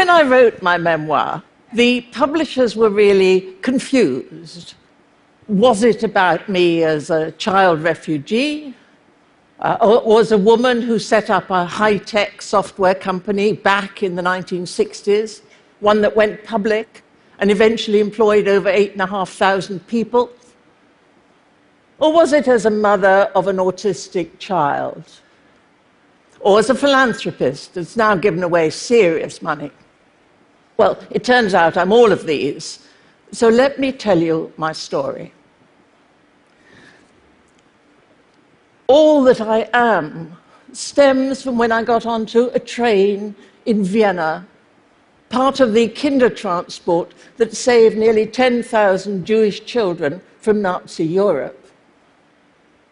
when I wrote my memoir, the publishers were really confused. Was it about me as a child refugee, or as a woman who set up a high-tech software company back in the 1960s, one that went public and eventually employed over 8,500 people? Or was it as a mother of an autistic child? Or as a philanthropist that's now given away serious money? Well, it turns out I'm all of these, so let me tell you my story. All that I am stems from when I got onto a train in Vienna, part of the Kindertransport that saved nearly 10,000 Jewish children from Nazi Europe.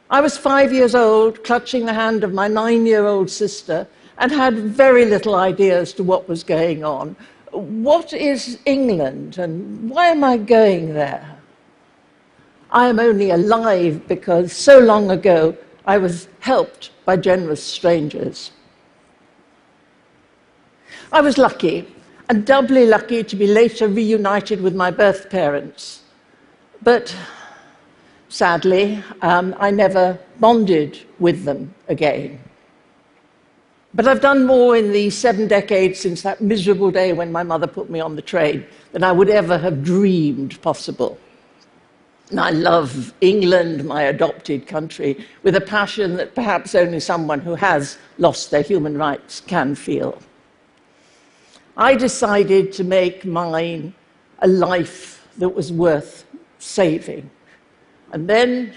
I was 5 years old, clutching the hand of my 9-year-old sister, and had very little idea as to what was going on. What is England, and why am I going there? I am only alive because so long ago I was helped by generous strangers. I was lucky, and doubly lucky to be later reunited with my birth parents. But sadly, I never bonded with them again. But I've done more in the 7 decades since that miserable day when my mother put me on the train than I would ever have dreamed possible. And I love England, my adopted country, with a passion that perhaps only someone who has lost their human rights can feel. I decided to make mine a life that was worth saving. And then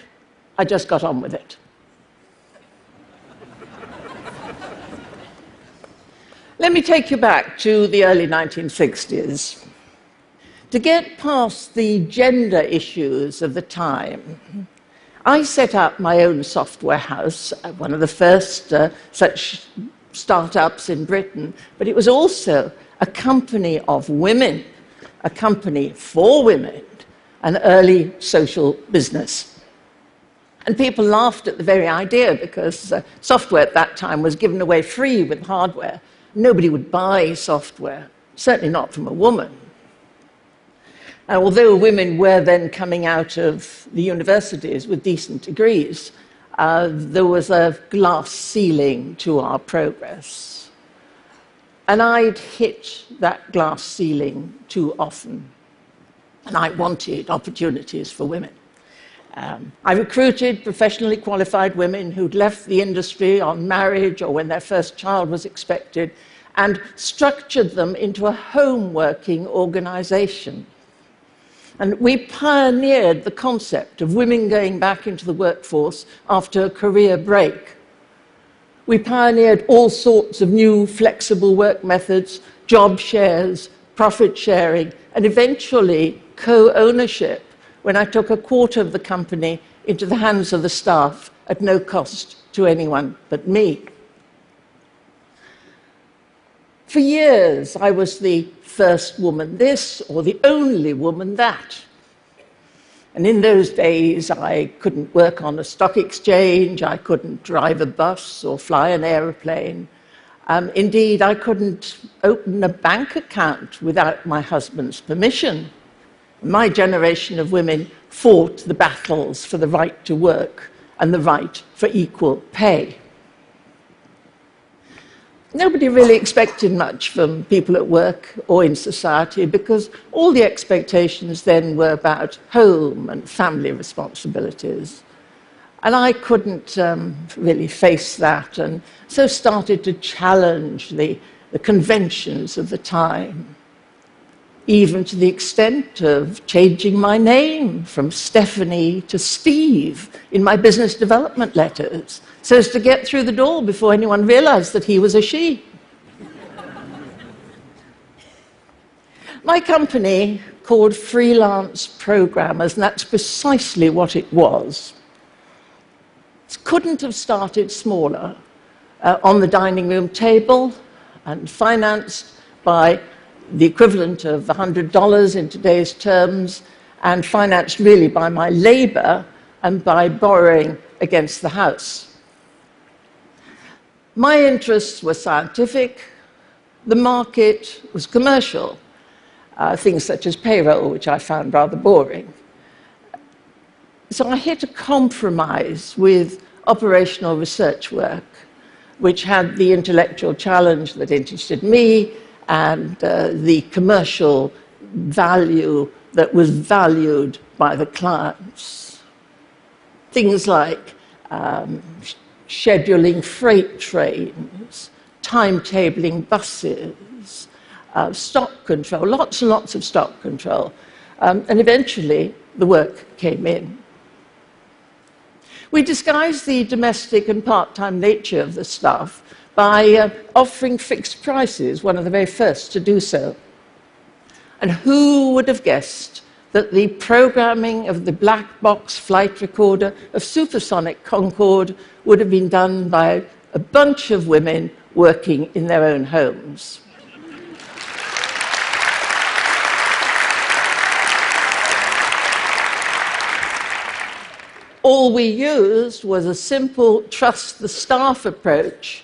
I just got on with it. Let me take you back to the early 1960s. To get past the gender issues of the time, I set up my own software house, one of the first such startups in Britain, but it was also a company of women, a company for women, an early social business. And people laughed at the very idea because software at that time was given away free with hardware. Nobody would buy software, certainly not from a woman. Although women were then coming out of the universities with decent degrees, there was a glass ceiling to our progress. And I'd hit that glass ceiling too often. And I wanted opportunities for women. I recruited professionally qualified women who'd left the industry on marriage or when their first child was expected, and structured them into a home-working organization. And we pioneered the concept of women going back into the workforce after a career break. We pioneered all sorts of new flexible work methods, job shares, profit sharing, and eventually co-ownership, when I took a quarter of the company into the hands of the staff at no cost to anyone but me. For years, I was the first woman this or the only woman that. And in those days, I couldn't work on a stock exchange, I couldn't drive a bus or fly an aeroplane. Indeed, I couldn't open a bank account without my husband's permission. My generation of women fought the battles for the right to work and the right for equal pay. Nobody really expected much from people at work or in society because all the expectations then were about home and family responsibilities. And I couldn't really face that, and so started to challenge the conventions of the time, even to the extent of changing my name from Stephanie to Steve in my business development letters, so as to get through the door before anyone realized that he was a she. My company called Freelance Programmers, and that's precisely what it was. It couldn't have started smaller, on the dining room table and financed by the equivalent of $100 in today's terms, and financed really by my labor and by borrowing against the house. My interests were scientific, the market was commercial, things such as payroll, which I found rather boring. So I hit a compromise with operational research work, which had the intellectual challenge that interested me and the commercial value that was valued by the clients. Things like scheduling freight trains, timetabling buses, stock control, lots and lots of stock control. And eventually, the work came in. We disguised the domestic and part-time nature of the staff by offering fixed prices, one of the very first to do so. And who would have guessed that the programming of the black box flight recorder of supersonic Concorde would have been done by a bunch of women working in their own homes? All we used was a simple trust the staff approach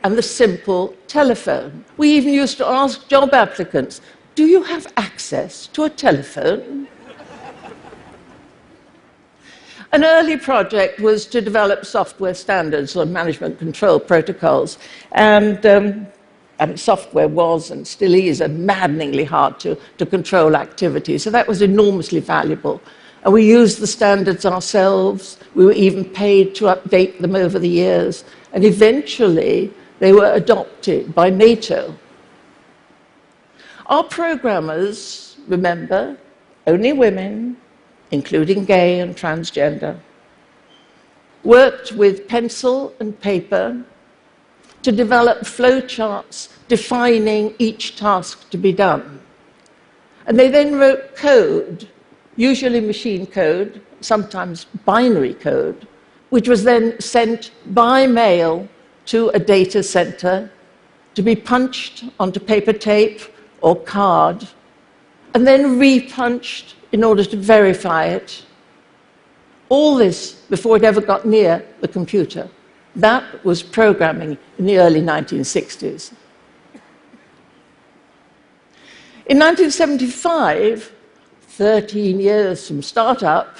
and the simple telephone. We even used to ask job applicants, do you have access to a telephone? An early project was to develop software standards or management control protocols. And software was and still is maddeningly hard to control activity. So that was enormously valuable. And we used the standards ourselves. We were even paid to update them over the years. And eventually, they were adopted by NATO. Our programmers, remember, only women, including gay and transgender, worked with pencil and paper to develop flowcharts defining each task to be done. And they then wrote code, usually machine code, sometimes binary code, which was then sent by mail to a data center to be punched onto paper tape or card, and then repunched in order to verify it. All this before it ever got near the computer. That was programming in the early 1960s. In 1975, 13 years from startup,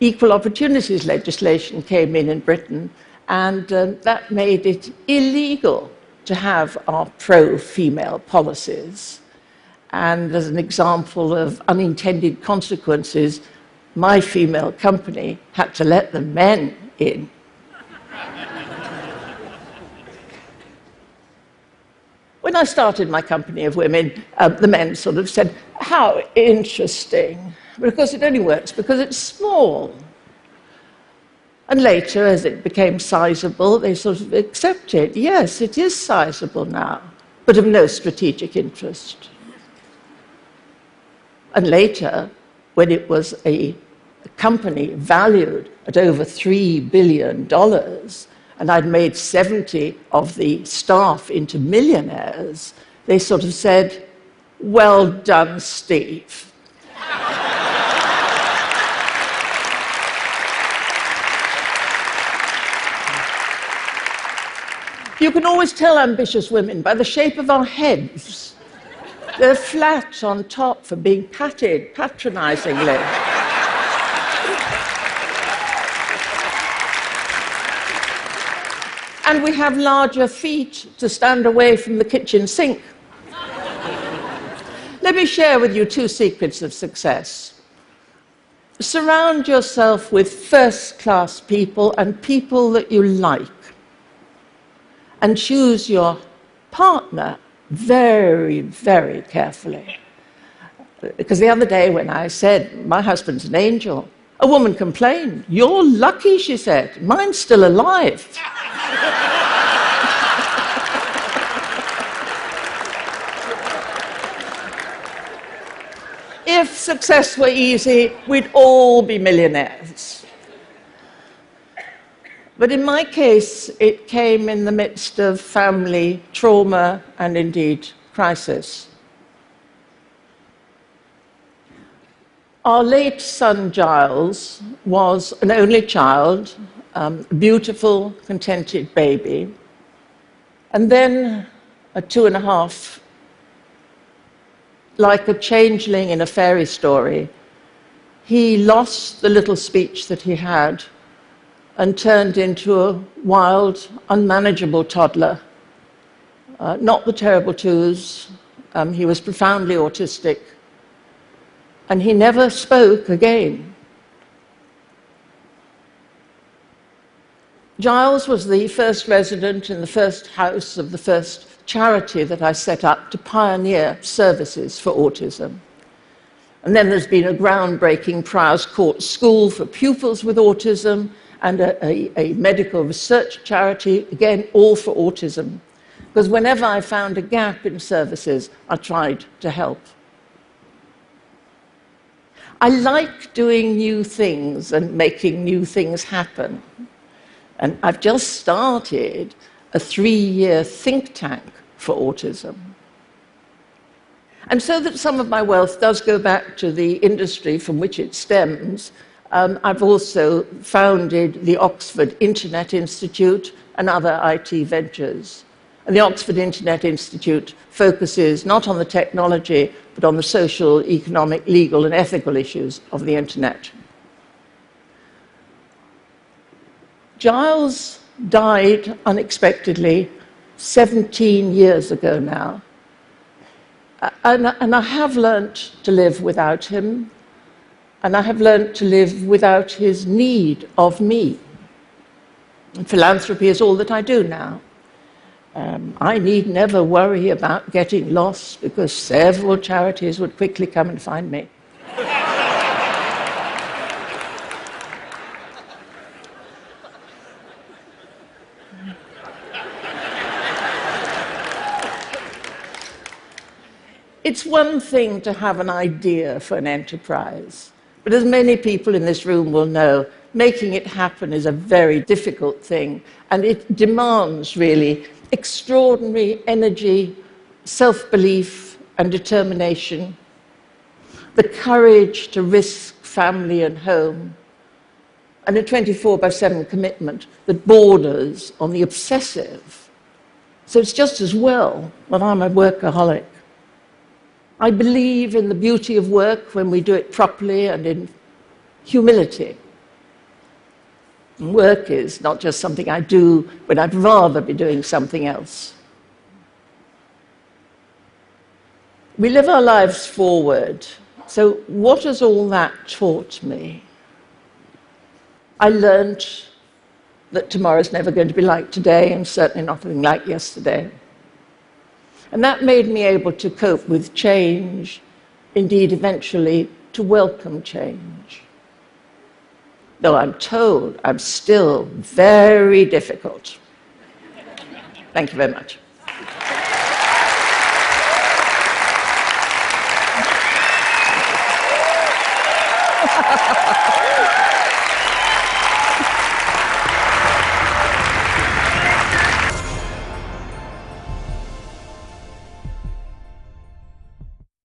equal opportunities legislation came in Britain, and that made it illegal to have our pro-female policies. And as an example of unintended consequences, my female company had to let the men in. When I started my company of women, the men sort of said, how interesting. But of course it only works because it's small. And later, as it became sizable, they sort of accepted, yes, it is sizable now, but of no strategic interest. And later, when it was a company valued at over $3 billion, and I'd made 70 of the staff into millionaires, they sort of said, well done, Steve. You can always tell ambitious women by the shape of our heads. They're flat on top for being patted patronizingly. And we have larger feet to stand away from the kitchen sink. Let me share with you 2 secrets of success. Surround yourself with first-class people and people that you like. And choose your partner very, very carefully. Because the other day when I said, my husband's an angel, a woman complained. You're lucky, she said. Mine's still alive. If success were easy, we'd all be millionaires. But in my case, it came in the midst of family trauma and indeed crisis. Our late son, Giles, was an only child, a beautiful, contented baby. And then at 2.5, like a changeling in a fairy story, he lost the little speech that he had and turned into a wild, unmanageable toddler. Not the terrible twos. He was profoundly autistic. And he never spoke again. Giles was the first resident in the first house of the first charity that I set up to pioneer services for autism. And then there's been a groundbreaking Prior's Court School for pupils with autism and a medical research charity, again, all for autism. Because whenever I found a gap in services, I tried to help. I like doing new things and making new things happen. And I've just started a 3-year think tank for autism. And so that some of my wealth does go back to the industry from which it stems, I've also founded the Oxford Internet Institute and other IT ventures. And the Oxford Internet Institute focuses not on the technology, but on the social, economic, legal, and ethical issues of the internet. Giles died unexpectedly 17 years ago now. And I have learnt to live without him, and I have learnt to live without his need of me. And philanthropy is all that I do now. I need never worry about getting lost because several charities would quickly come and find me. It's one thing to have an idea for an enterprise, but as many people in this room will know, making it happen is a very difficult thing, and it demands really extraordinary energy, self-belief, and determination, the courage to risk family and home, and a 24/7 commitment that borders on the obsessive. So it's just as well that I'm a workaholic. I believe in the beauty of work when we do it properly and in humility. And work is not just something I do when I'd rather be doing something else. We live our lives forward. So what has all that taught me? I learned that tomorrow's never going to be like today, and certainly nothing like yesterday. And that made me able to cope with change, indeed, eventually, to welcome change. Though I'm told I'm still very difficult. Thank you very much.